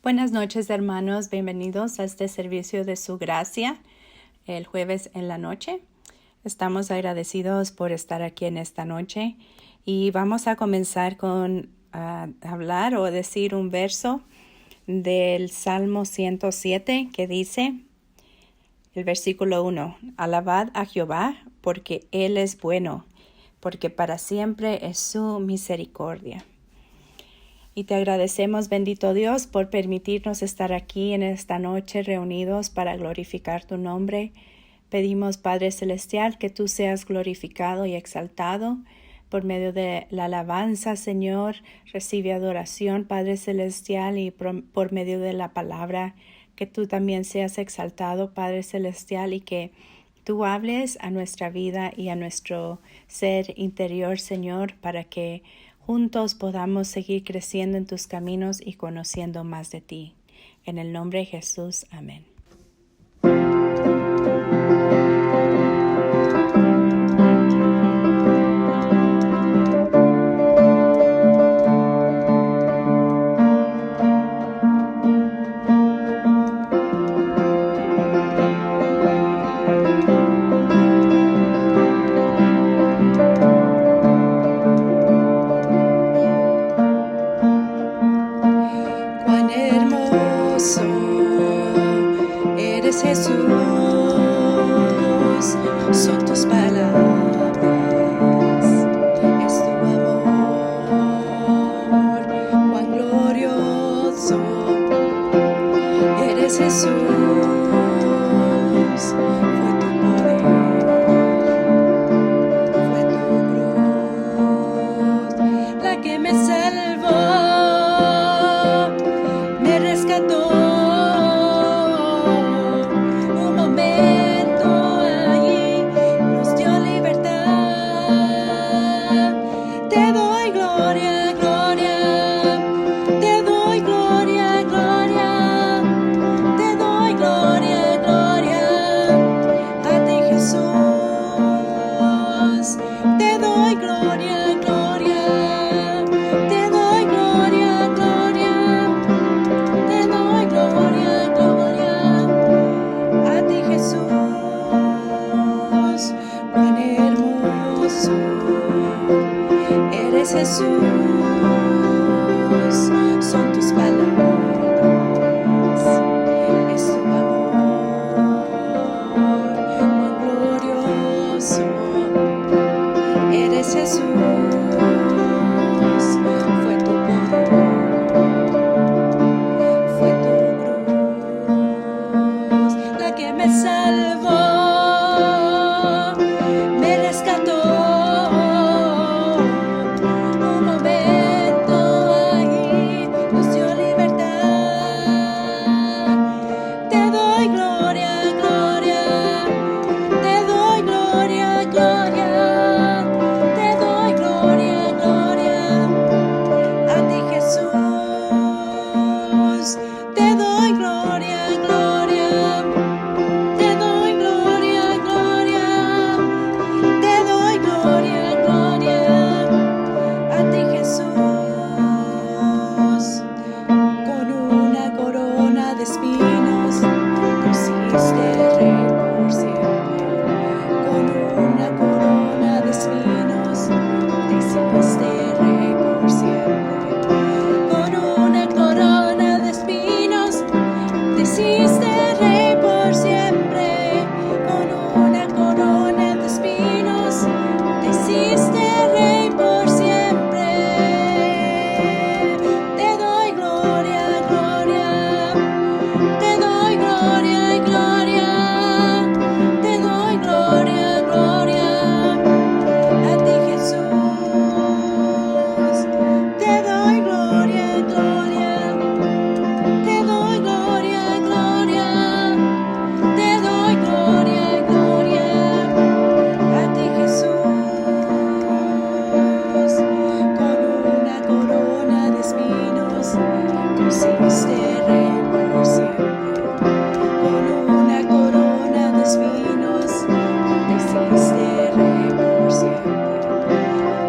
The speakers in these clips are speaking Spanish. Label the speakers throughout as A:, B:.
A: Buenas noches, hermanos. Bienvenidos a este servicio de su gracia el jueves en la noche. Estamos agradecidos por estar aquí en esta noche y vamos a comenzar con hablar o decir un verso del Salmo 107 que dice, el versículo 1, Alabad a Jehová porque Él es bueno, porque para siempre es su misericordia. Y te agradecemos, bendito Dios, por permitirnos estar aquí en esta noche reunidos para glorificar tu nombre. Pedimos, Padre Celestial, que tú seas glorificado y exaltado por medio de la alabanza, Señor. Recibe adoración, Padre Celestial, y por medio de la palabra, que tú también seas exaltado, Padre Celestial, y que tú hables a nuestra vida y a nuestro ser interior, Señor, para que juntos podamos seguir creciendo en tus caminos y conociendo más de ti. En el nombre de Jesús. Amén.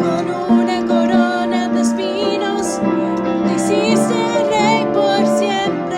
B: Con una corona de espinos, te hiciste rey por siempre.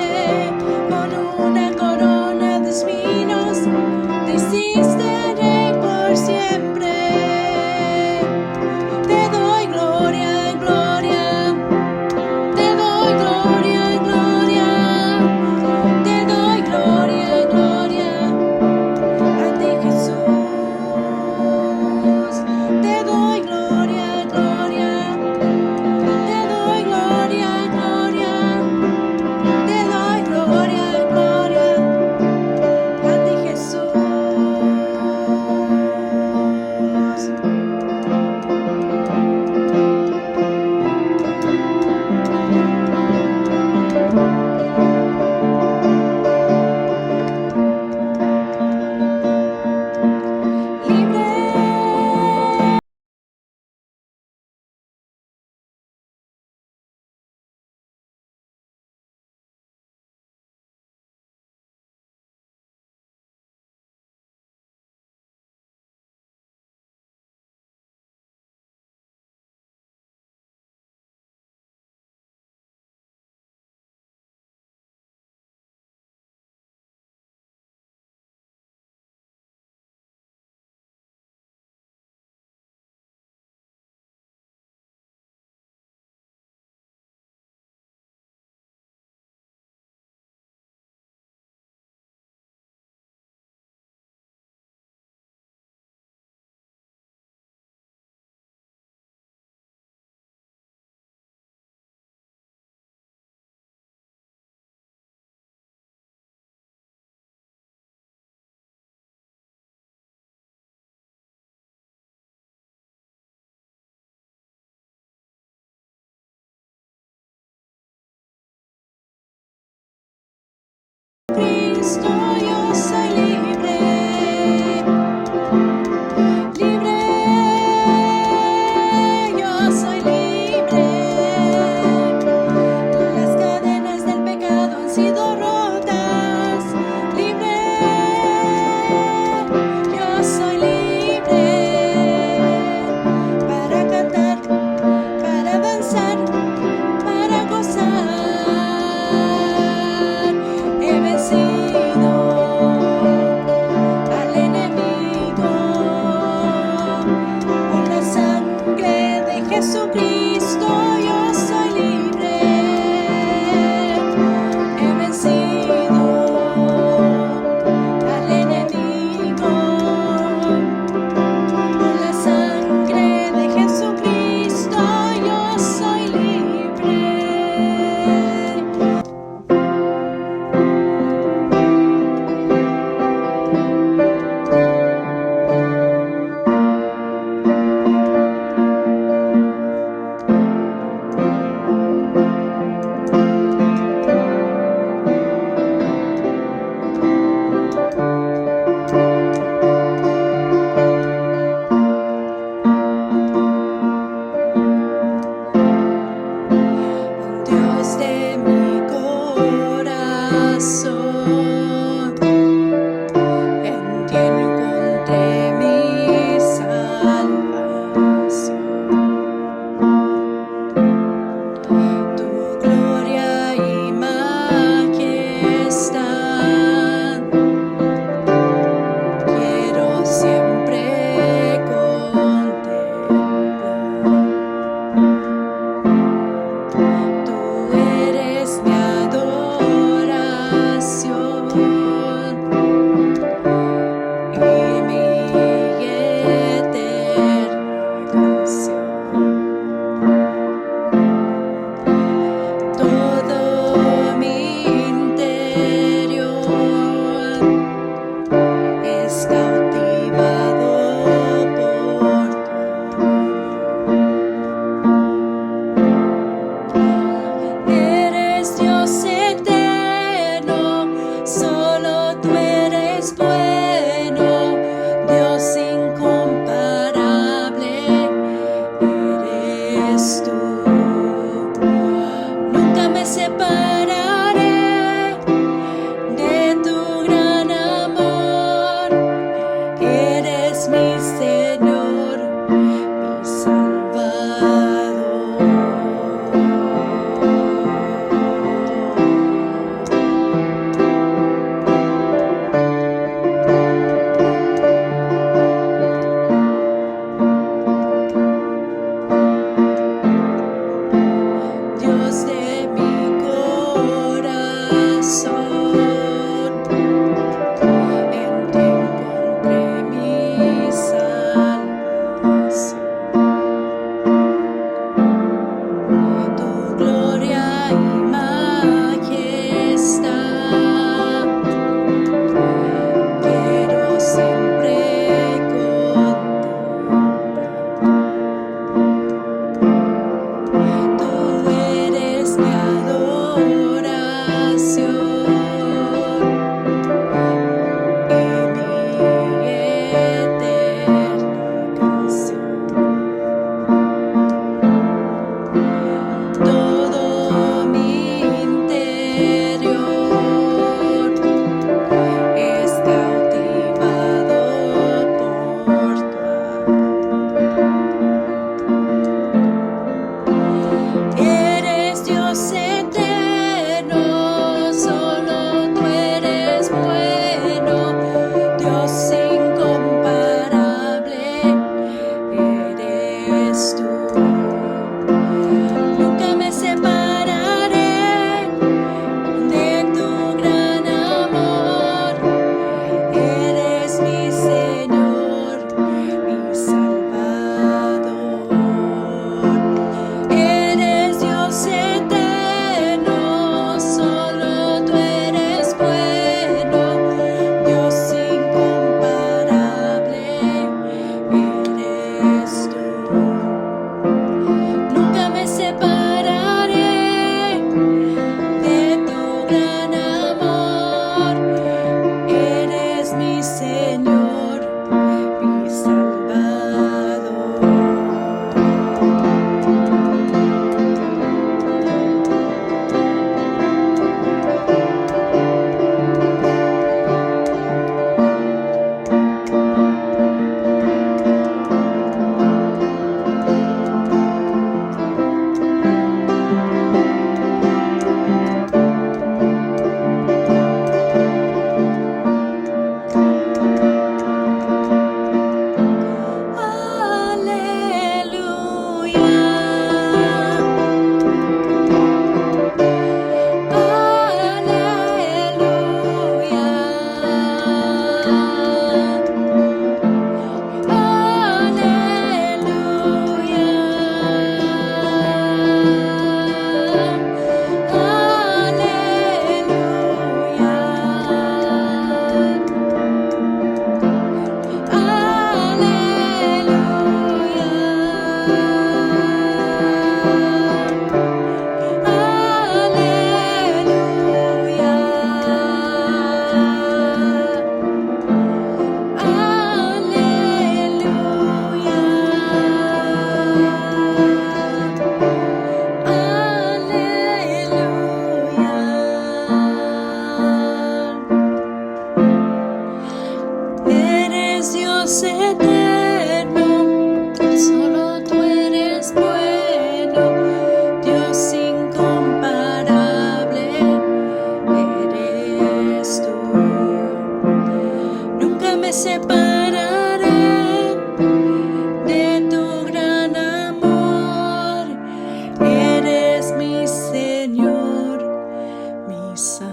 A: Salvador.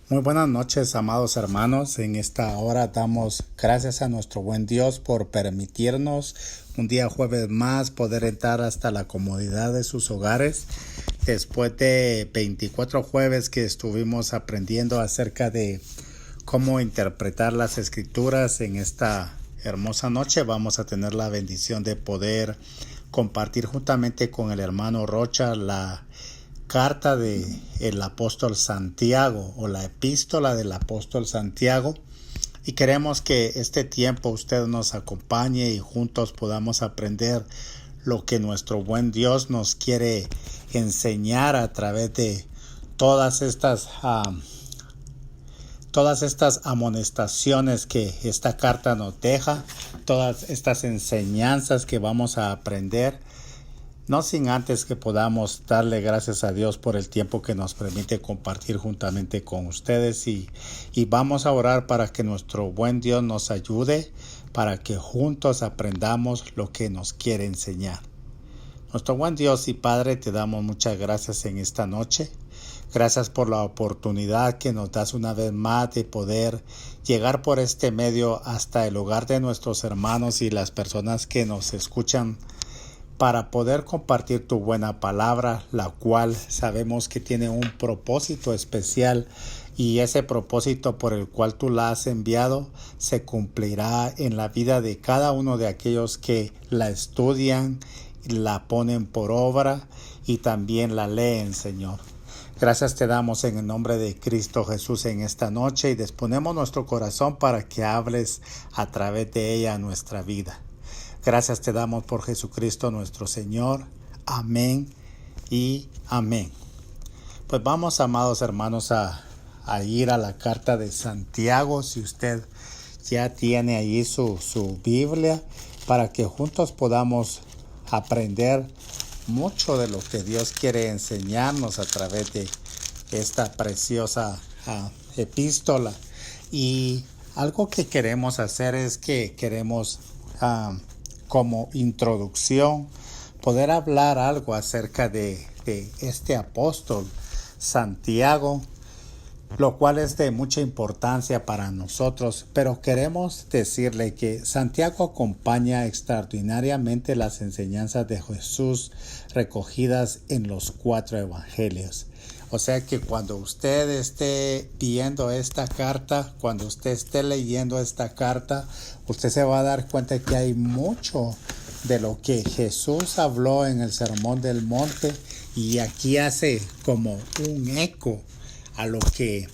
B: Muy buenas noches, amados hermanos. En esta hora damos gracias a nuestro buen Dios por permitirnos un día jueves más poder entrar hasta la comodidad de sus hogares. Después de 24 jueves que estuvimos aprendiendo acerca de cómo interpretar las escrituras, en esta hermosa noche vamos a tener la bendición de poder compartir juntamente con el hermano Rocha la carta del apóstol Santiago o la epístola del apóstol Santiago, y queremos que este tiempo usted nos acompañe y juntos podamos aprender lo que nuestro buen Dios nos quiere enseñar a través de todas estas amonestaciones que esta carta nos deja, todas estas enseñanzas que vamos a aprender. No sin antes que podamos darle gracias a Dios por el tiempo que nos permite compartir juntamente con ustedes y vamos a orar para que nuestro buen Dios nos ayude para que juntos aprendamos lo que nos quiere enseñar. Nuestro buen Dios y Padre, te damos muchas gracias en esta noche. Gracias por la oportunidad que nos das una vez más de poder llegar por este medio hasta el hogar de nuestros hermanos y las personas que nos escuchan, para poder compartir tu buena palabra, la cual sabemos que tiene un propósito especial, y ese propósito por el cual tú la has enviado se cumplirá en la vida de cada uno de aquellos que la estudian, la ponen por obra y también la leen, Señor. Gracias te damos en el nombre de Cristo Jesús en esta noche, y disponemos nuestro corazón para que hables a través de ella a nuestra vida. Gracias te damos por Jesucristo nuestro Señor. Amén y amén. Pues vamos, amados hermanos, a ir a la carta de Santiago. Si usted ya tiene allí su Biblia, para que juntos podamos aprender mucho de lo que Dios quiere enseñarnos a través de esta preciosa epístola. Y algo que queremos hacer es que queremos como introducción poder hablar algo acerca de este apóstol Santiago, lo cual es de mucha importancia para nosotros, pero queremos decirle que Santiago acompaña extraordinariamente las enseñanzas de Jesús recogidas en los 4 evangelios. O sea que cuando usted esté viendo esta carta, cuando usted esté leyendo esta carta, usted se va a dar cuenta que hay mucho de lo que Jesús habló en el Sermón del Monte, y aquí hace como un eco a lo que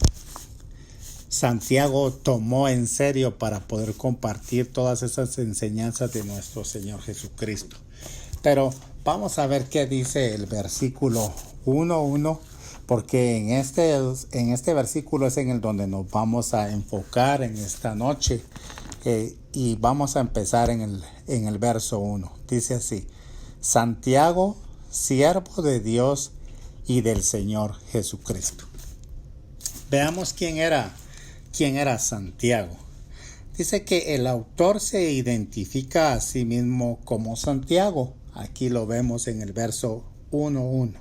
B: Santiago tomó en serio para poder compartir todas esas enseñanzas de nuestro Señor Jesucristo. Pero vamos a ver qué dice el versículo 1:1, porque en este versículo es en el donde nos vamos a enfocar en esta noche, y vamos a empezar en el verso 1. Dice así: Santiago, siervo de Dios y del Señor Jesucristo. Veamos quién era Santiago. Dice que el autor se identifica a sí mismo como Santiago. Aquí lo vemos en el verso 1:1,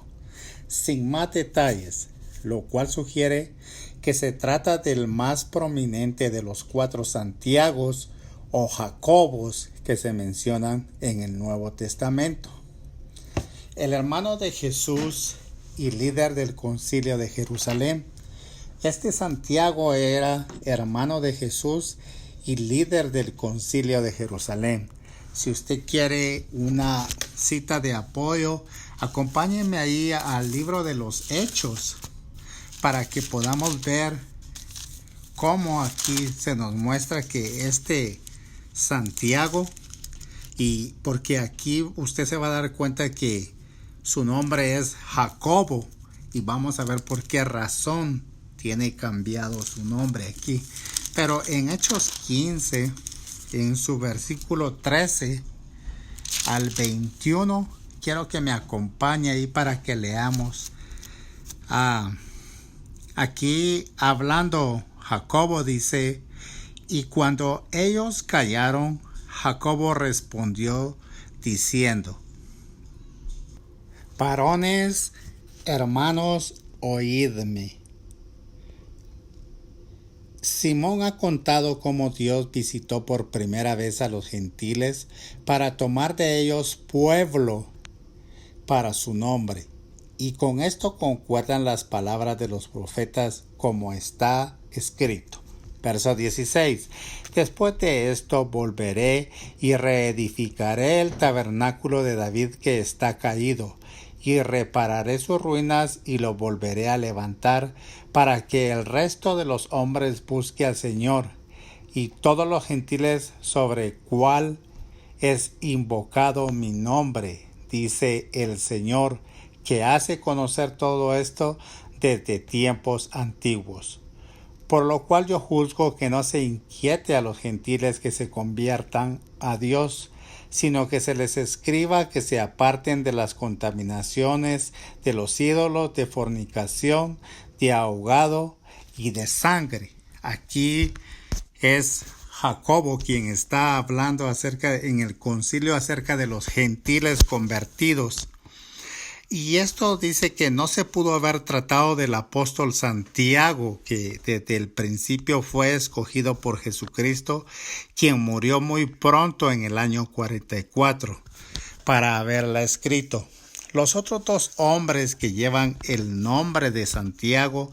B: sin más detalles, lo cual sugiere que se trata del más prominente de los 4 Santiagos o Jacobos que se mencionan en el Nuevo Testamento. El hermano de Jesús y líder del Concilio de Jerusalén. Este Santiago era hermano de Jesús y líder del Concilio de Jerusalén. Si usted quiere una cita de apoyo, acompáñenme ahí al libro de los Hechos para que podamos ver cómo aquí se nos muestra que este Santiago, y porque aquí usted se va a dar cuenta que su nombre es Jacobo, y vamos a ver por qué razón tiene cambiado su nombre aquí. Pero en Hechos 15, en su versículo 13, al 21. Quiero que me acompañe ahí para que leamos. Aquí hablando, Jacobo dice: y cuando ellos callaron, Jacobo respondió diciendo: varones, hermanos, oídme. Simón ha contado cómo Dios visitó por primera vez a los gentiles para tomar de ellos pueblo para su nombre. Y con esto concuerdan las palabras de los profetas como está escrito. Verso 16. Después de esto volveré y reedificaré el tabernáculo de David que está caído, y repararé sus ruinas y lo volveré a levantar, para que el resto de los hombres busque al Señor, y todos los gentiles sobre cual es invocado mi nombre, dice el Señor, que hace conocer todo esto desde tiempos antiguos. Por lo cual yo juzgo que no se inquiete a los gentiles que se conviertan a Dios, sino que se les escriba que se aparten de las contaminaciones, de los ídolos, de fornicación, de ahogado y de sangre. Aquí es Jacobo quien está hablando en el concilio acerca de los gentiles convertidos. Y esto dice que no se pudo haber tratado del apóstol Santiago, que desde el principio fue escogido por Jesucristo, quien murió muy pronto en el año 44, para haberla escrito. Los otros dos hombres que llevan el nombre de Santiago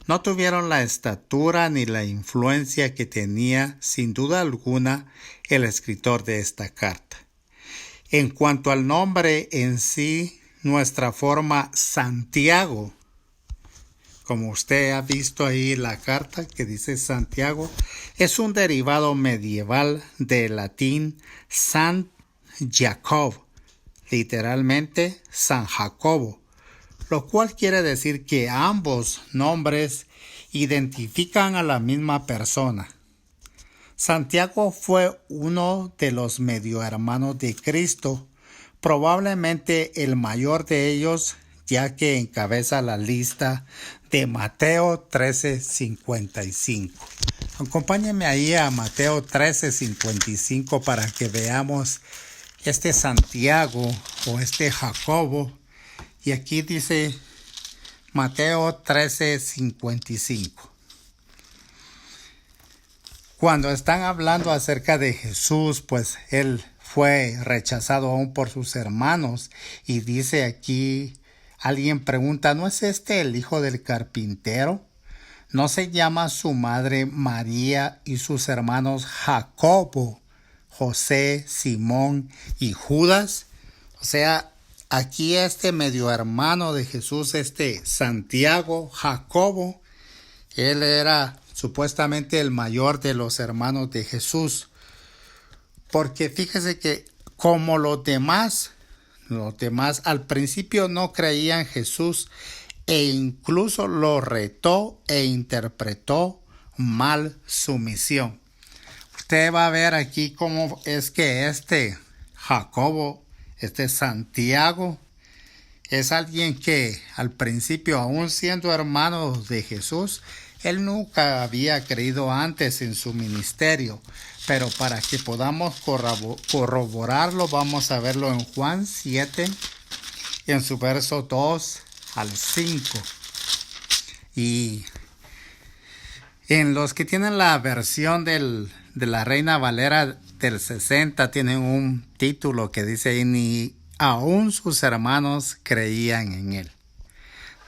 B: no tuvieron la estatura ni la influencia que tenía, sin duda alguna, el escritor de esta carta. En cuanto al nombre en sí, nuestra forma Santiago, como usted ha visto ahí la carta que dice Santiago, es un derivado medieval del latín San Jacob, literalmente San Jacobo, lo cual quiere decir que ambos nombres identifican a la misma persona. Santiago fue uno de los medio hermanos de Cristo, probablemente el mayor de ellos, ya que encabeza la lista de Mateo 13:55. Acompáñenme ahí a Mateo 13:55 para que veamos este Santiago o este Jacobo. Y aquí dice Mateo 13:55. Cuando están hablando acerca de Jesús, pues él fue rechazado aún por sus hermanos. Y dice aquí, alguien pregunta, ¿no es este el hijo del carpintero? ¿No se llama su madre María y sus hermanos Jacobo, José, Simón y Judas? O sea, aquí este medio hermano de Jesús, este Santiago, Jacobo, él era supuestamente el mayor de los hermanos de Jesús. Porque fíjese que como los demás al principio no creían en Jesús e incluso lo retó e interpretó mal su misión. Usted va a ver aquí cómo es que este Jacobo, este Santiago, es alguien que al principio, aún siendo hermano de Jesús, él nunca había creído antes en su ministerio. Pero para que podamos corroborarlo, vamos a verlo en Juan 7, en su verso 2 al 5. Y en los que tienen la versión de la Reina Valera del 60, tienen un título que dice: ni aún sus hermanos creían en él.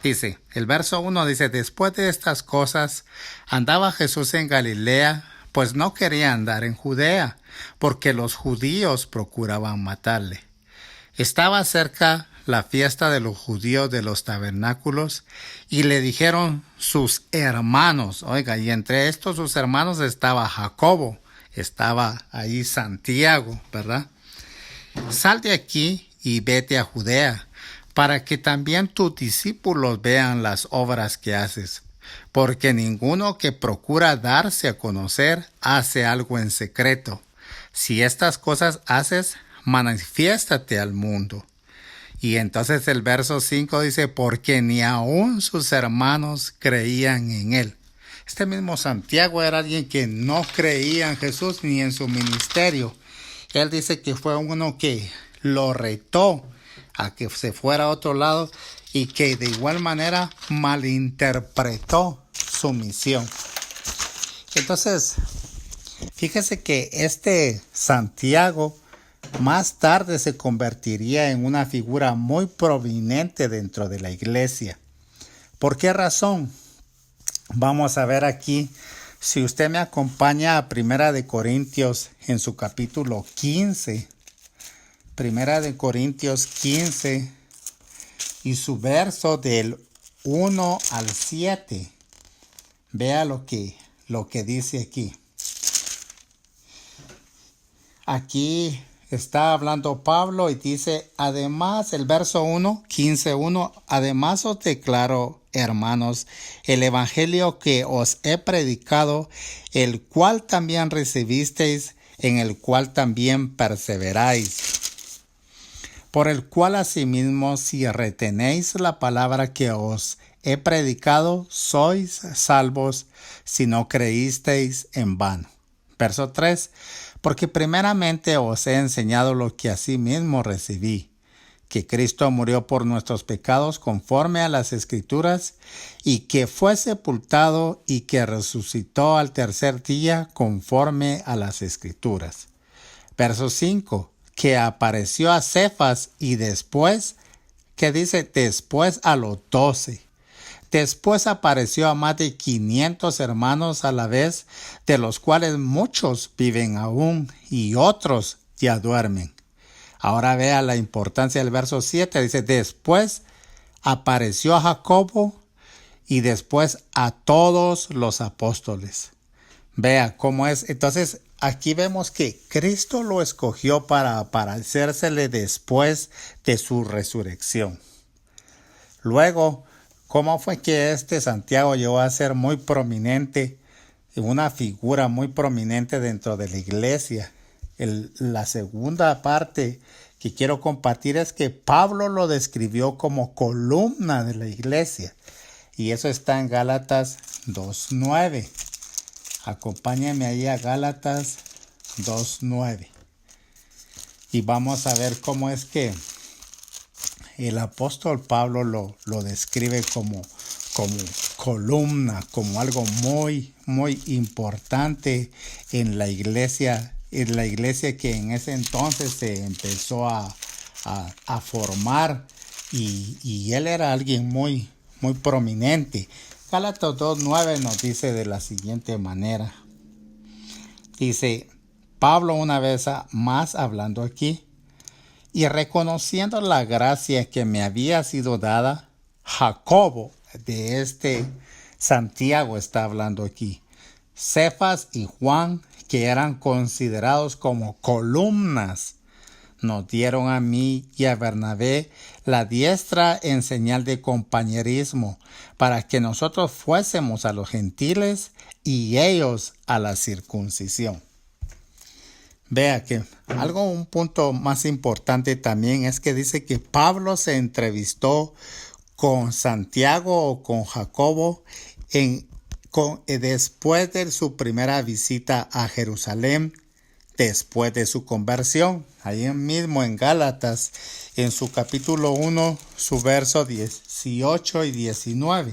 B: Dice, el verso 1 dice: después de estas cosas andaba Jesús en Galilea, pues no quería andar en Judea, porque los judíos procuraban matarle. Estaba cerca la fiesta de los judíos de los tabernáculos, y le dijeron sus hermanos, y entre estos sus hermanos estaba Jacobo, estaba ahí Santiago, ¿verdad? Sal de aquí y vete a Judea, para que también tus discípulos vean las obras que haces. Porque ninguno que procura darse a conocer hace algo en secreto. Si estas cosas haces, manifiéstate al mundo. Y entonces el verso 5 dice, porque ni aun sus hermanos creían en él. Este mismo Santiago era alguien que no creía en Jesús ni en su ministerio. Él dice que fue uno que lo retó a que se fuera a otro lado y que de igual manera malinterpretó su misión. Entonces, fíjese que este Santiago más tarde se convertiría en una figura muy prominente dentro de la iglesia. ¿Por qué razón? Vamos a ver aquí, si usted me acompaña a Primera de Corintios en su capítulo 15, Primera de Corintios 15 y su verso del 1 al 7. Vea lo que dice aquí. Aquí está hablando Pablo y dice, además, el verso 1, 15:1, además os declaro, hermanos, el evangelio que os he predicado, el cual también recibisteis, en el cual también perseveráis, por el cual asimismo, si retenéis la palabra que os he predicado, sois salvos, si no creísteis en vano. Verso 3, porque primeramente os he enseñado lo que asimismo recibí, que Cristo murió por nuestros pecados conforme a las Escrituras, y que fue sepultado y que resucitó al tercer día conforme a las Escrituras. Verso 5, que apareció a Cefas y después, que dice después a los 12. Después apareció a más de 500 hermanos a la vez, de los cuales muchos viven aún y otros ya duermen. Ahora vea la importancia del verso 7. Dice, después apareció a Jacobo y después a todos los apóstoles. Vea cómo es. Entonces, aquí vemos que Cristo lo escogió para aparecérsele después de su resurrección. Luego, ¿cómo fue que este Santiago llegó a ser muy prominente, una figura muy prominente dentro de la iglesia? La segunda parte que quiero compartir es que Pablo lo describió como columna de la iglesia. Y eso está en Gálatas 2:9. Acompáñenme ahí a Gálatas 2:9. Y vamos a ver cómo es que el apóstol Pablo lo describe como columna, como algo muy, muy importante en la iglesia que en ese entonces se empezó a formar y él era alguien muy, muy prominente. Gálatas 2:9 nos dice de la siguiente manera. Dice, Pablo una vez más hablando aquí, y reconociendo la gracia que me había sido dada, Jacobo, de este Santiago está hablando aquí, Cefas y Juan, que eran considerados como columnas, nos dieron a mí y a Bernabé la diestra en señal de compañerismo, para que nosotros fuésemos a los gentiles y ellos a la circuncisión. Vea que un punto más importante también es que dice que Pablo se entrevistó con Santiago o con Jacobo después de su primera visita a Jerusalén, después de su conversión. Ahí mismo en Gálatas, en su capítulo 1, su verso 18 y 19.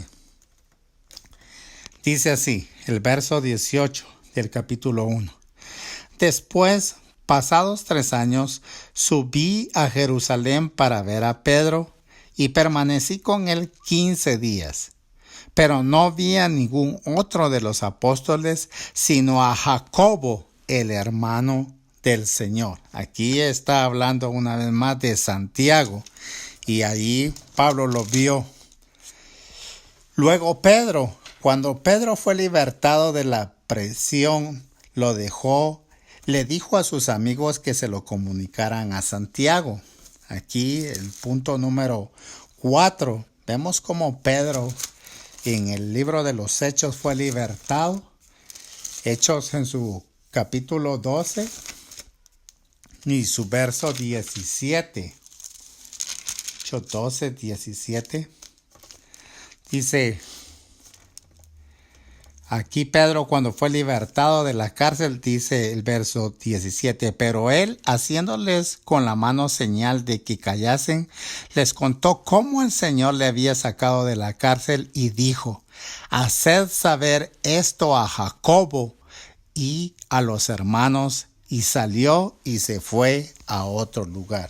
B: Dice así, el verso 18 del capítulo 1. Después, pasados 3 años, subí a Jerusalén para ver a Pedro y permanecí con él 15 días. Pero no vi a ningún otro de los apóstoles, sino a Jacobo, el hermano del Señor. Aquí está hablando una vez más de Santiago y ahí Pablo lo vio. Luego Pedro, cuando Pedro fue libertado de la prisión, lo dejó. Le dijo a sus amigos que se lo comunicaran a Santiago. Aquí el punto número 4. Vemos cómo Pedro en el libro de los Hechos fue libertado. Hechos en su capítulo 12. y su verso 17. Hechos 12, 17. Dice, aquí Pedro cuando fue libertado de la cárcel, dice el verso 17, pero él, haciéndoles con la mano señal de que callasen, les contó cómo el Señor le había sacado de la cárcel y dijo, haced saber esto a Jacobo y a los hermanos, y salió y se fue a otro lugar.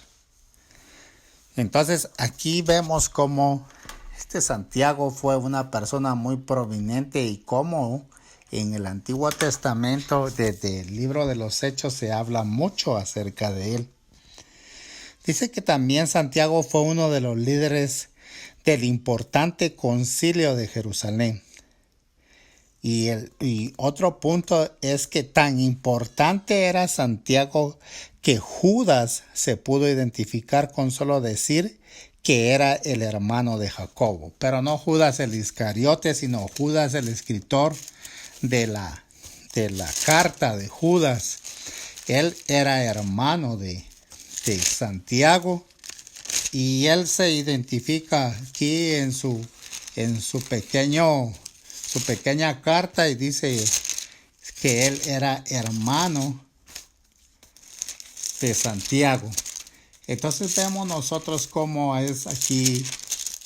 B: Entonces aquí vemos cómo Santiago fue una persona muy prominente y cómo en el Antiguo Testamento, desde el libro de los Hechos, se habla mucho acerca de él. Dice que también Santiago fue uno de los líderes del importante concilio de Jerusalén. Y otro punto es que tan importante era Santiago que Judas se pudo identificar con solo decir que era el hermano de Jacobo. Pero no Judas el Iscariote, sino Judas el escritor de la carta de Judas. Él era hermano de Santiago y él se identifica aquí en su pequeña carta y dice que él era hermano de Santiago. Entonces vemos nosotros cómo es aquí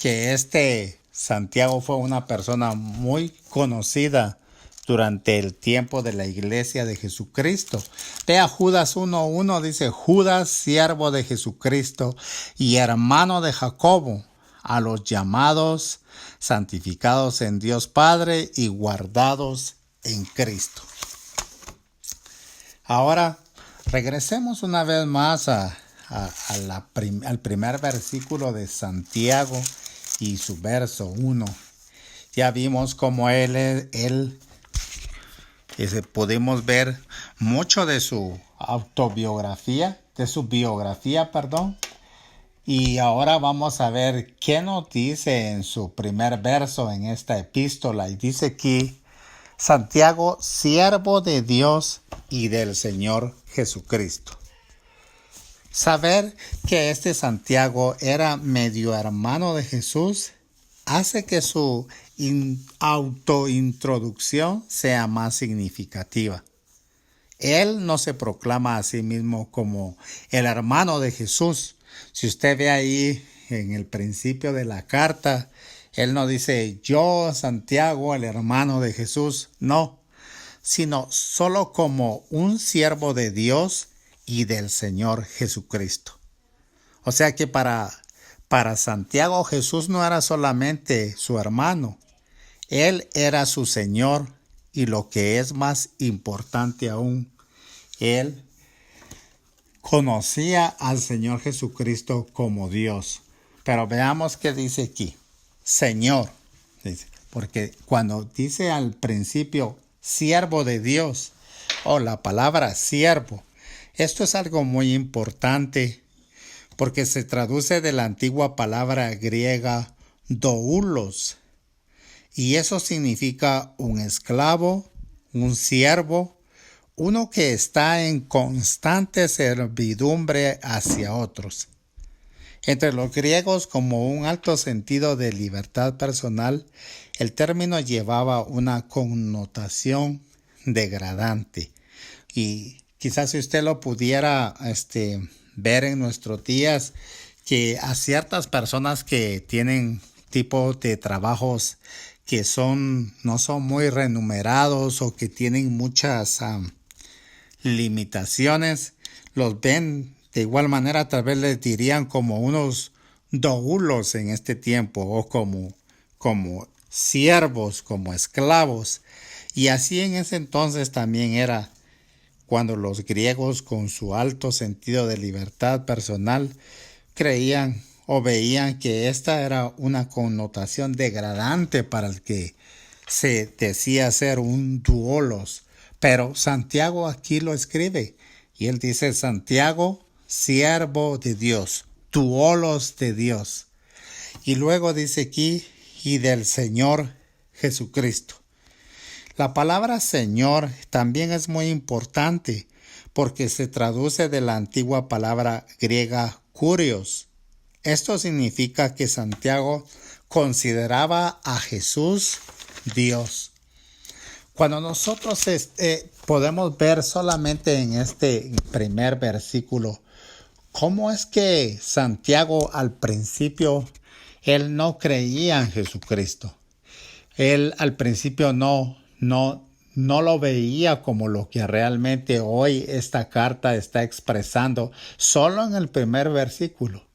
B: que Santiago fue una persona muy conocida durante el tiempo de la iglesia de Jesucristo. Vea Judas 1:1, dice Judas, siervo de Jesucristo y hermano de Jacobo, a los llamados, santificados en Dios Padre y guardados en Cristo. Ahora regresemos una vez más al primer versículo de Santiago y su verso 1. Ya vimos cómo pudimos ver mucho de su biografía. Y ahora vamos a ver qué nos dice en su primer verso en esta epístola. Y dice aquí, Santiago, siervo de Dios y del Señor Jesucristo. Saber que Santiago era medio hermano de Jesús hace que su autointroducción sea más significativa. Él no se proclama a sí mismo como el hermano de Jesús. Si usted ve ahí en el principio de la carta, él no dice yo, Santiago, el hermano de Jesús, no, sino solo como un siervo de Dios y del Señor Jesucristo. O sea que para Santiago Jesús no era solamente su hermano, él era su Señor y lo que es más importante aún, él conocía al Señor Jesucristo como Dios. Pero veamos qué dice aquí, Señor, dice, porque cuando dice al principio siervo de Dios, la palabra siervo, esto es algo muy importante porque se traduce de la antigua palabra griega doulos y eso significa un esclavo, un siervo, uno que está en constante servidumbre hacia otros. Entre los griegos, como un alto sentido de libertad personal, el término llevaba una connotación degradante y quizás si usted lo pudiera ver en nuestros días, que a ciertas personas que tienen tipo de trabajos que no son muy remunerados o que tienen muchas limitaciones, los ven de igual manera, tal vez les dirían como unos doulos en este tiempo o como siervos, como esclavos. Y así en ese entonces también era cuando los griegos, con su alto sentido de libertad personal, creían o veían que esta era una connotación degradante para el que se decía ser un doulos. Pero Santiago aquí lo escribe y él dice Santiago, siervo de Dios, doulos de Dios. Y luego dice aquí y del Señor Jesucristo. La palabra Señor también es muy importante porque se traduce de la antigua palabra griega kurios. Esto significa que Santiago consideraba a Jesús Dios. Cuando nosotros podemos ver solamente en este primer versículo, cómo es que Santiago al principio, él no creía en Jesucristo. Él al principio no lo veía como lo que realmente hoy esta carta está expresando, solo en el primer versículo.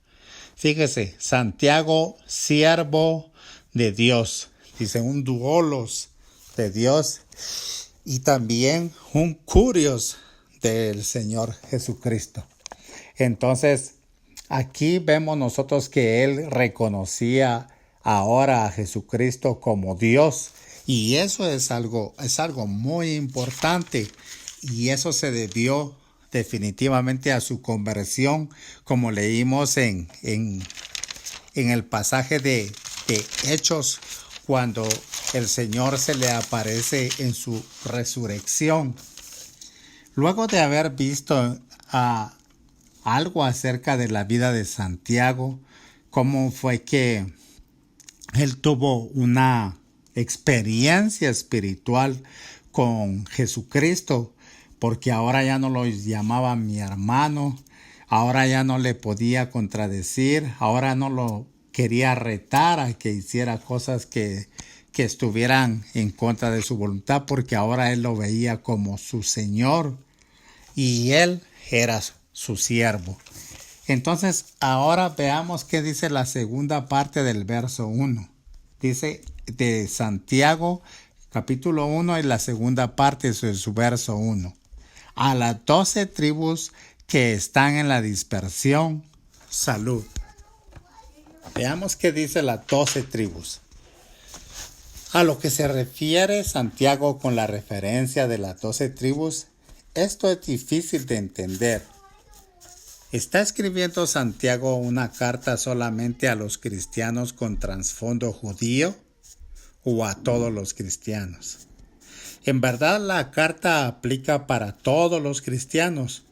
B: Fíjese, Santiago, siervo de Dios, dice un doulos de Dios y también un kurios del Señor Jesucristo. Entonces, aquí vemos nosotros que él reconocía ahora a Jesucristo como Dios, y eso es algo muy importante, y eso se debió definitivamente a su conversión, como leímos en el pasaje de Hechos, cuando el Señor se le aparece en su resurrección. Luego de haber visto algo acerca de la vida de Santiago, cómo fue que él tuvo una experiencia espiritual con Jesucristo, porque ahora ya no lo llamaba mi hermano, ahora ya no le podía contradecir, ahora no lo quería retar a que hiciera cosas que estuvieran en contra de su voluntad, porque ahora él lo veía como su Señor y él era su siervo. Entonces, ahora veamos qué dice la segunda parte del verso 1. Dice de Santiago, capítulo 1, y la segunda parte de su verso 1. A las 12 tribus que están en la dispersión, salud. Veamos qué dice las 12 tribus. A lo que se refiere Santiago con la referencia de las 12 tribus, esto es difícil de entender. ¿Está escribiendo Santiago una carta solamente a los cristianos con trasfondo judío o a todos los cristianos? En verdad la carta aplica para todos los cristianos,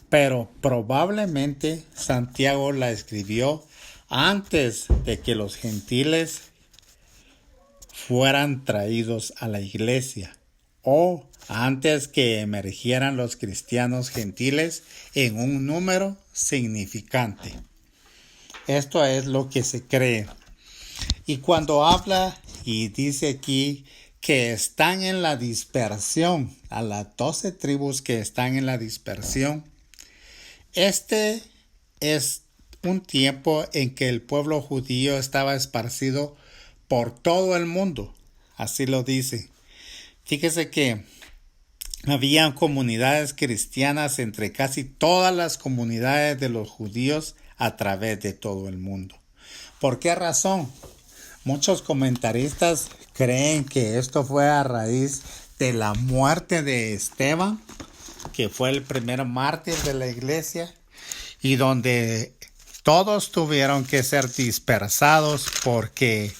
B: pero probablemente Santiago la escribió antes de que los gentiles fueran traídos a la iglesia, o antes que emergieran los cristianos gentiles en un número significante. Esto es lo que se cree. Y cuando habla y dice aquí que están en la dispersión, a las 12 tribus que están en la dispersión, este es un tiempo en que el pueblo judío estaba esparcido por todo el mundo. Así lo dice. Fíjese que había comunidades cristianas entre casi todas las comunidades de los judíos a través de todo el mundo. ¿Por qué razón? Muchos comentaristas creen que esto fue a raíz de la muerte de Esteban, que fue el primer mártir de la iglesia, y donde todos tuvieron que ser dispersados porque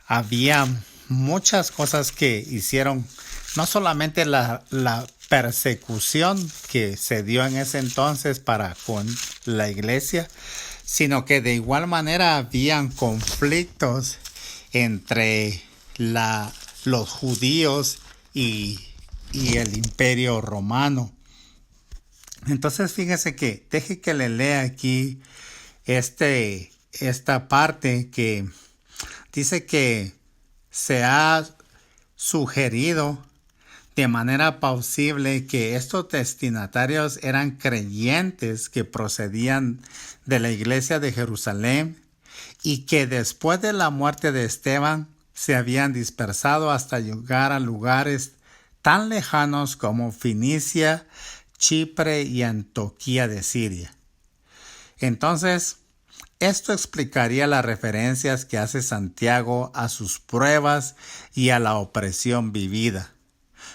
B: había muchas cosas que hicieron, no solamente la persecución que se dio en ese entonces para con la iglesia, sino que de igual manera habían conflictos entre los judíos y el imperio romano. Entonces fíjese que deje que le lea aquí esta parte que dice que se ha sugerido de manera plausible que estos destinatarios eran creyentes que procedían de la iglesia de Jerusalén y que después de la muerte de Esteban se habían dispersado hasta llegar a lugares tan lejanos como Fenicia, Chipre y Antioquía de Siria. Entonces, esto explicaría las referencias que hace Santiago a sus pruebas y a la opresión vivida,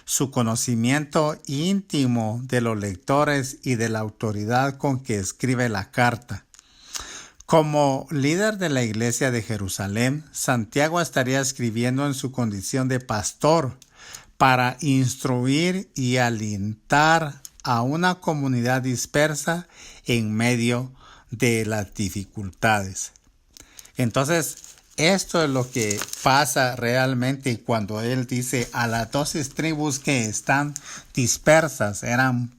B: su conocimiento íntimo de los lectores y de la autoridad con que escribe la carta. Como líder de la iglesia de Jerusalén, Santiago estaría escribiendo en su condición de pastor para instruir y alentar a una comunidad dispersa en medio de las dificultades. Entonces, esto es lo que pasa realmente cuando él dice a las 12 tribus que están dispersas. Eran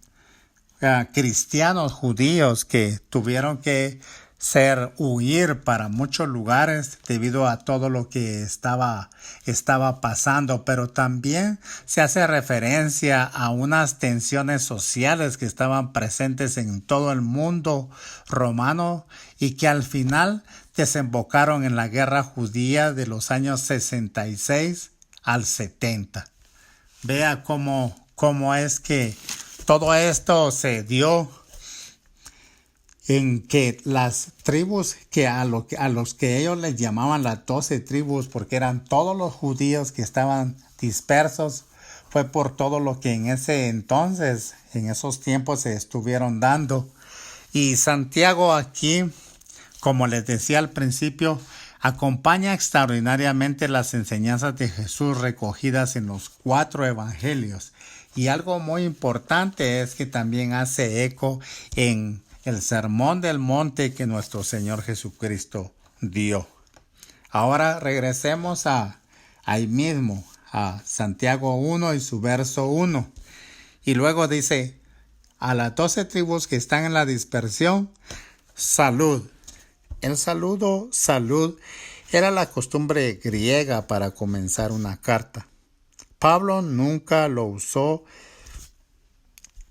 B: cristianos judíos que tuvieron que huir para muchos lugares debido a todo lo que estaba pasando, pero también se hace referencia a unas tensiones sociales que estaban presentes en todo el mundo romano y que al final desembocaron en la guerra judía de los años 66 al 70. Vea cómo es que todo esto se dio en que las tribus que a los que ellos les llamaban las 12 tribus, porque eran todos los judíos que estaban dispersos, fue por todo lo que en ese entonces, en esos tiempos se estuvieron dando. Y Santiago aquí, como les decía al principio, acompaña extraordinariamente las enseñanzas de Jesús recogidas en los 4 evangelios. Y algo muy importante es que también hace eco en el sermón del monte que nuestro Señor Jesucristo dio. Ahora regresemos ahí mismo, a Santiago 1 y su verso 1. Y luego dice, a las 12 tribus que están en la dispersión, salud. El saludo, salud, era la costumbre griega para comenzar una carta. Pablo nunca lo usó.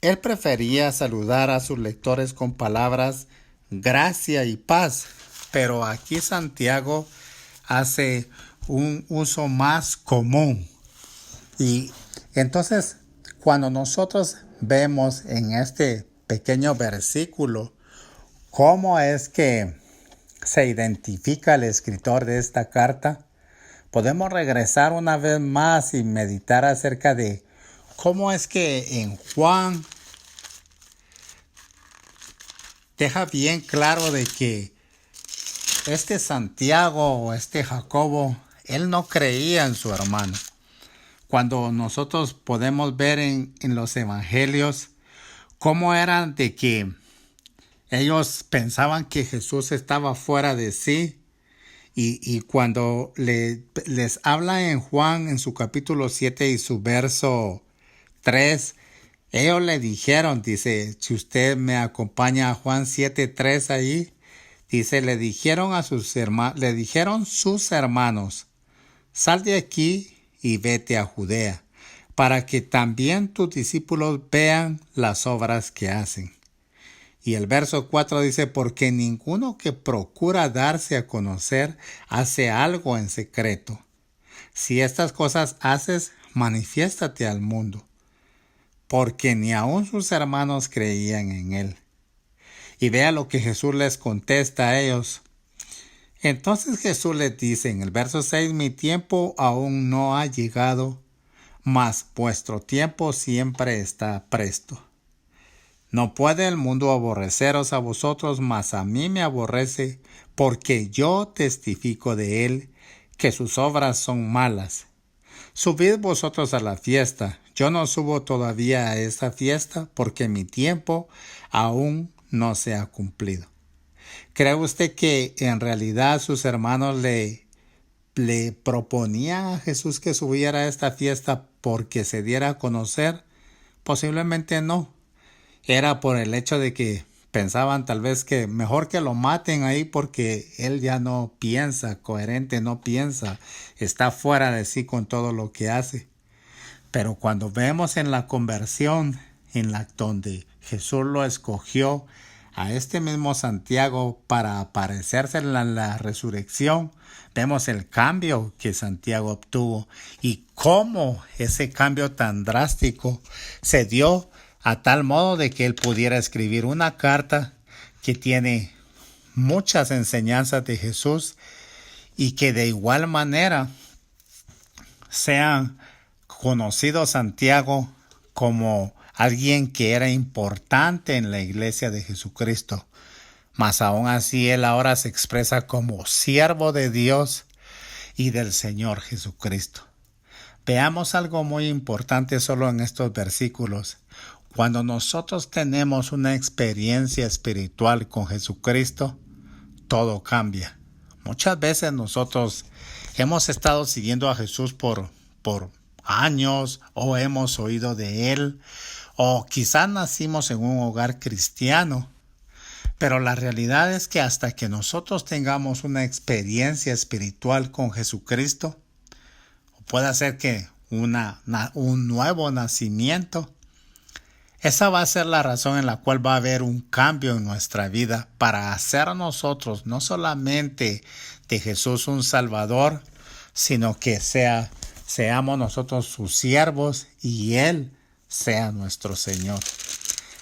B: Él prefería saludar a sus lectores con palabras gracia y paz, pero aquí Santiago hace un uso más común. Y entonces, cuando nosotros vemos en este pequeño versículo cómo es que se identifica el escritor de esta carta, podemos regresar una vez más y meditar acerca de cómo es que en Juan deja bien claro de que este Santiago o este Jacobo, él no creía en su hermano. Cuando nosotros podemos ver en los evangelios cómo eran de que ellos pensaban que Jesús estaba fuera de sí. Y cuando les habla en Juan en su capítulo 7 y su verso 3, ellos le dijeron, dice, si usted me acompaña a Juan 7:3 ahí, dice, le dijeron sus hermanos, sal de aquí y vete a Judea, para que también tus discípulos vean las obras que hacen. Y el verso 4 dice, porque ninguno que procura darse a conocer hace algo en secreto. Si estas cosas haces, manifiéstate al mundo. Porque ni aun sus hermanos creían en él. Y vea lo que Jesús les contesta a ellos. Entonces Jesús les dice en el verso 6, mi tiempo aún no ha llegado, mas vuestro tiempo siempre está presto. No puede el mundo aborreceros a vosotros, mas a mí me aborrece, porque yo testifico de él, que sus obras son malas. Subid vosotros a la fiesta. Yo no subo todavía a esa fiesta, porque mi tiempo aún no se ha cumplido. ¿Cree usted que en realidad sus hermanos le proponían a Jesús que subiera a esta fiesta porque se diera a conocer? Posiblemente no. Era por el hecho de que pensaban tal vez que mejor que lo maten ahí porque él ya no piensa coherente, no piensa, está fuera de sí con todo lo que hace. Pero cuando vemos en la conversión, donde Jesús lo escogió a este mismo Santiago para aparecerse en la resurrección, vemos el cambio que Santiago obtuvo y cómo ese cambio tan drástico se dio a tal modo de que él pudiera escribir una carta que tiene muchas enseñanzas de Jesús y que de igual manera sea conocido Santiago como alguien que era importante en la iglesia de Jesucristo. Mas aún así él ahora se expresa como siervo de Dios y del Señor Jesucristo. Veamos algo muy importante solo en estos versículos. Cuando nosotros tenemos una experiencia espiritual con Jesucristo, todo cambia. Muchas veces nosotros hemos estado siguiendo a Jesús por años, o hemos oído de Él, o quizás nacimos en un hogar cristiano. Pero la realidad es que hasta que nosotros tengamos una experiencia espiritual con Jesucristo, puede ser que un nuevo nacimiento, esa va a ser la razón en la cual va a haber un cambio en nuestra vida para hacer a nosotros no solamente de Jesús un Salvador, sino que seamos nosotros sus siervos y Él sea nuestro Señor.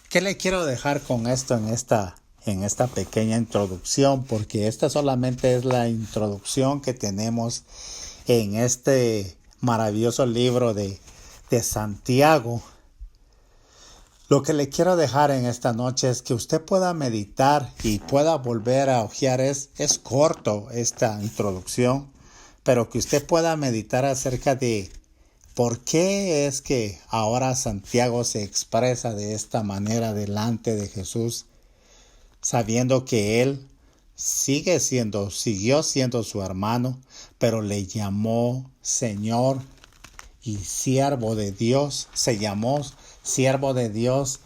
B: ¿Qué le quiero dejar con esto en esta pequeña introducción? Porque esta solamente es la introducción que tenemos en este maravilloso libro de Santiago. Lo que le quiero dejar en esta noche es que usted pueda meditar y pueda volver a hojear. Es corto esta introducción, pero que usted pueda meditar acerca de por qué es que ahora Santiago se expresa de esta manera delante de Jesús, sabiendo que él siguió siendo su hermano, pero le llamó Señor y siervo de Dios. Se llamó siervo de Dios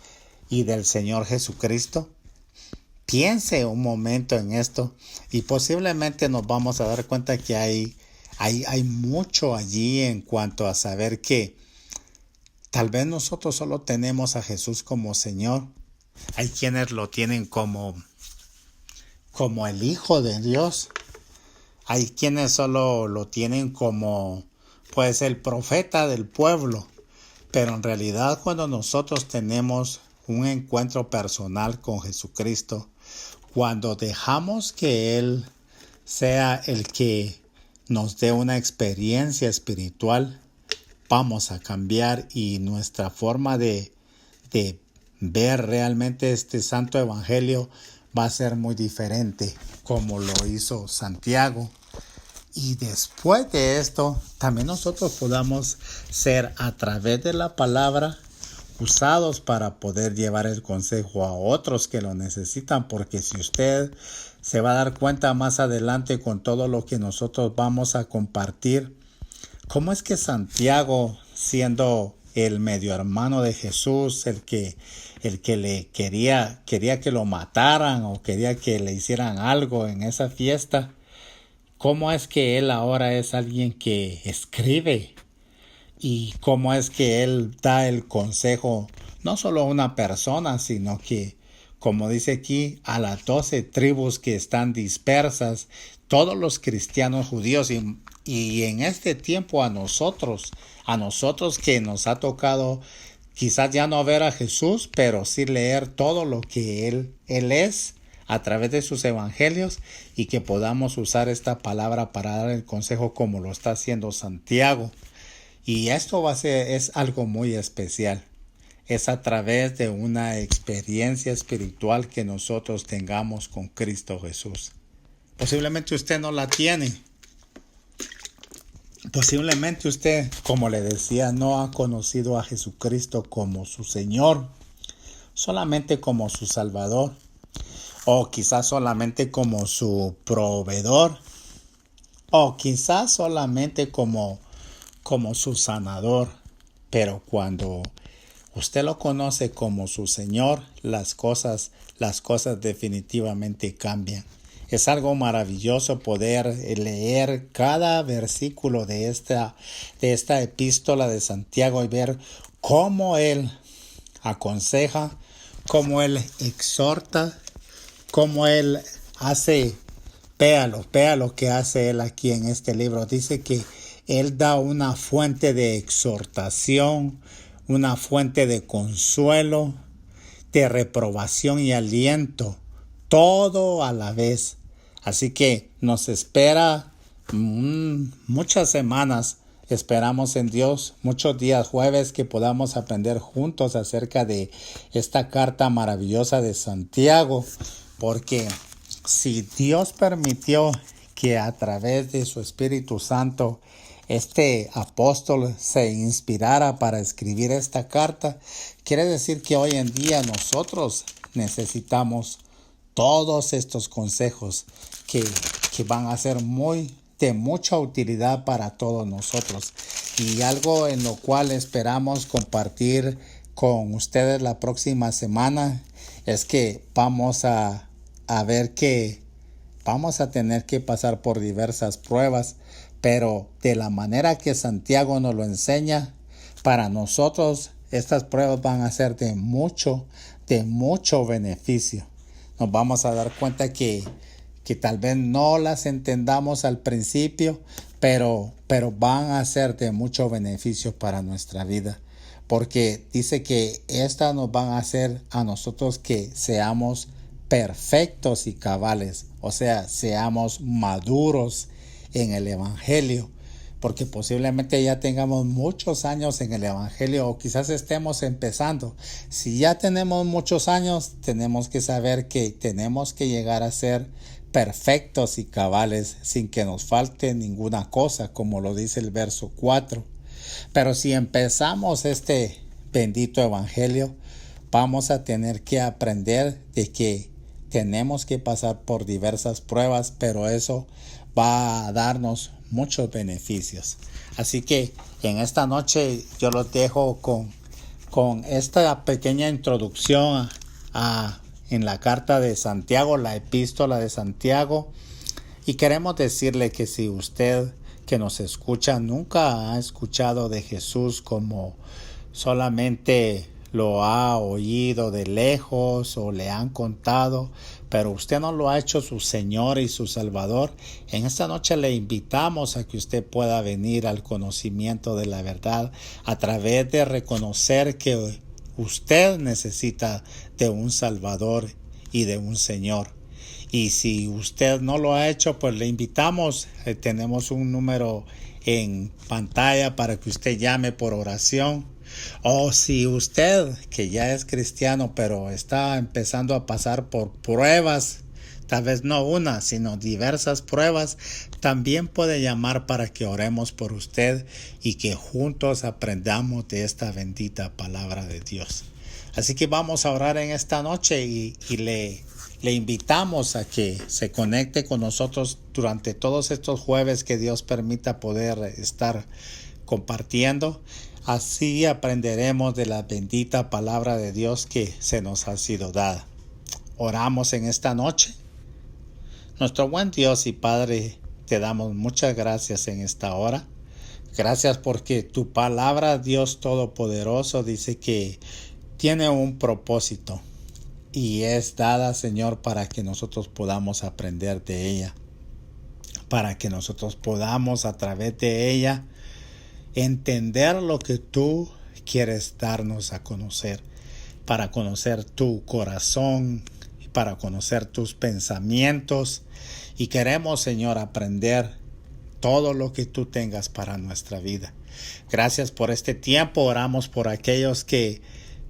B: y del Señor Jesucristo. Piense un momento en esto y posiblemente nos vamos a dar cuenta que hay mucho allí en cuanto a saber que tal vez nosotros solo tenemos a Jesús como Señor. Hay quienes lo tienen como el Hijo de Dios. Hay quienes solo lo tienen como pues el profeta del pueblo. Pero en realidad cuando nosotros tenemos un encuentro personal con Jesucristo, cuando dejamos que Él sea el que nos dé una experiencia espiritual, vamos a cambiar y nuestra forma de ver realmente este santo evangelio va a ser muy diferente, como lo hizo Santiago. Y después de esto, también nosotros podamos ser a través de la palabra usados para poder llevar el consejo a otros que lo necesitan, porque si usted se va a dar cuenta más adelante con todo lo que nosotros vamos a compartir, cómo es que Santiago, siendo el medio hermano de Jesús, el que le quería que lo mataran o quería que le hicieran algo en esa fiesta, cómo es que él ahora es alguien que escribe y cómo es que él da el consejo no solo a una persona, sino que, como dice aquí, a las 12 tribus que están dispersas, todos los cristianos judíos y en este tiempo a nosotros que nos ha tocado quizás ya no ver a Jesús, pero sí leer todo lo que Él es a través de sus evangelios y que podamos usar esta palabra para dar el consejo como lo está haciendo Santiago. Y esto es algo muy especial. Es a través de una experiencia espiritual que nosotros tengamos con Cristo Jesús. Posiblemente usted no la tiene. Posiblemente usted, como le decía, no ha conocido a Jesucristo como su Señor, solamente como su Salvador, o quizás solamente como su proveedor, o quizás solamente como su sanador. Pero cuando usted lo conoce como su Señor, las cosas definitivamente cambian. Es algo maravilloso poder leer cada versículo de esta epístola de Santiago y ver cómo él aconseja, cómo él exhorta, cómo él hace. Vea lo que hace él aquí en este libro. Dice que él da una fuente de exhortación, una fuente de consuelo, de reprobación y aliento, todo a la vez. Así que nos espera muchas semanas. Esperamos en Dios muchos días jueves que podamos aprender juntos acerca de esta carta maravillosa de Santiago, porque si Dios permitió que a través de su Espíritu Santo este apóstol se inspirara para escribir esta carta, quiere decir que hoy en día nosotros necesitamos todos estos consejos que van a ser de mucha utilidad para todos nosotros, y algo en lo cual esperamos compartir con ustedes la próxima semana es que vamos a ver que vamos a tener que pasar por diversas pruebas, pero de la manera que Santiago nos lo enseña, para nosotros estas pruebas van a ser de mucho beneficio. Nos vamos a dar cuenta que tal vez no las entendamos al principio, pero van a ser de mucho beneficio para nuestra vida. Porque dice que estas nos van a hacer a nosotros que seamos perfectos y cabales, o sea, seamos maduros en el Evangelio, porque posiblemente ya tengamos muchos años en el Evangelio o quizás estemos empezando. Si ya tenemos muchos años, tenemos que saber que tenemos que llegar a ser perfectos y cabales sin que nos falte ninguna cosa, como lo dice el verso 4. Pero si empezamos este bendito Evangelio, vamos a tener que aprender de que tenemos que pasar por diversas pruebas, pero eso va a darnos muchos beneficios. Así que en esta noche yo los dejo con esta pequeña introducción en la carta de Santiago, la epístola de Santiago. Y queremos decirle que si usted que nos escucha nunca ha escuchado de Jesús, como solamente lo ha oído de lejos o le han contado, pero usted no lo ha hecho su Señor y su Salvador, en esta noche le invitamos a que usted pueda venir al conocimiento de la verdad a través de reconocer que usted necesita de un Salvador y de un Señor. Y si usted no lo ha hecho, pues le invitamos. Tenemos un número en pantalla para que usted llame por oración. O si usted que ya es cristiano pero está empezando a pasar por pruebas, tal vez no una, sino diversas pruebas, también puede llamar para que oremos por usted y que juntos aprendamos de esta bendita palabra de Dios. Así que vamos a orar en esta noche y le invitamos a que se conecte con nosotros durante todos estos jueves que Dios permita poder estar compartiendo. Así aprenderemos de la bendita palabra de Dios que se nos ha sido dada. Oramos en esta noche. Nuestro buen Dios y Padre, te damos muchas gracias en esta hora. Gracias porque tu palabra, Dios Todopoderoso, dice que tiene un propósito y es dada, Señor, para que nosotros podamos aprender de ella, para que nosotros podamos a través de ella entender lo que tú quieres darnos a conocer, para conocer tu corazón, para conocer tus pensamientos, y queremos, Señor, aprender todo lo que tú tengas para nuestra vida. Gracias por este tiempo. Oramos por aquellos que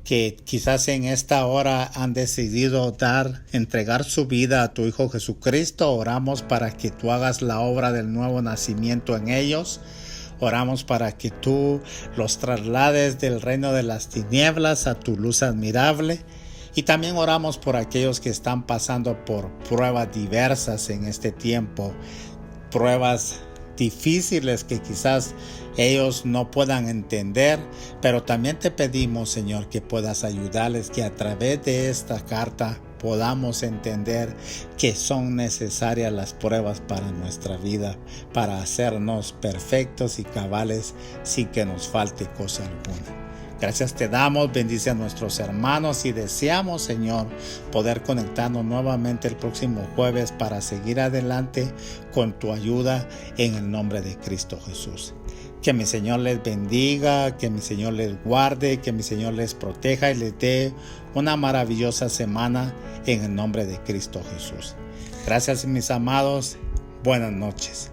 B: quizás en esta hora han decidido entregar su vida a tu Hijo Jesucristo. Oramos para que tú hagas la obra del nuevo nacimiento en ellos. Oramos para que tú los traslades del reino de las tinieblas a tu luz admirable. Y también oramos por aquellos que están pasando por pruebas diversas en este tiempo, pruebas difíciles que quizás ellos no puedan entender, pero también te pedimos, Señor, que puedas ayudarles, que a través de esta carta podamos entender que son necesarias las pruebas para nuestra vida, para hacernos perfectos y cabales sin que nos falte cosa alguna. Gracias te damos, bendice a nuestros hermanos y deseamos, Señor, poder conectarnos nuevamente el próximo jueves para seguir adelante con tu ayuda en el nombre de Cristo Jesús. Que mi Señor les bendiga, que mi Señor les guarde, que mi Señor les proteja y les dé una maravillosa semana en el nombre de Cristo Jesús. Gracias, mis amados. Buenas noches.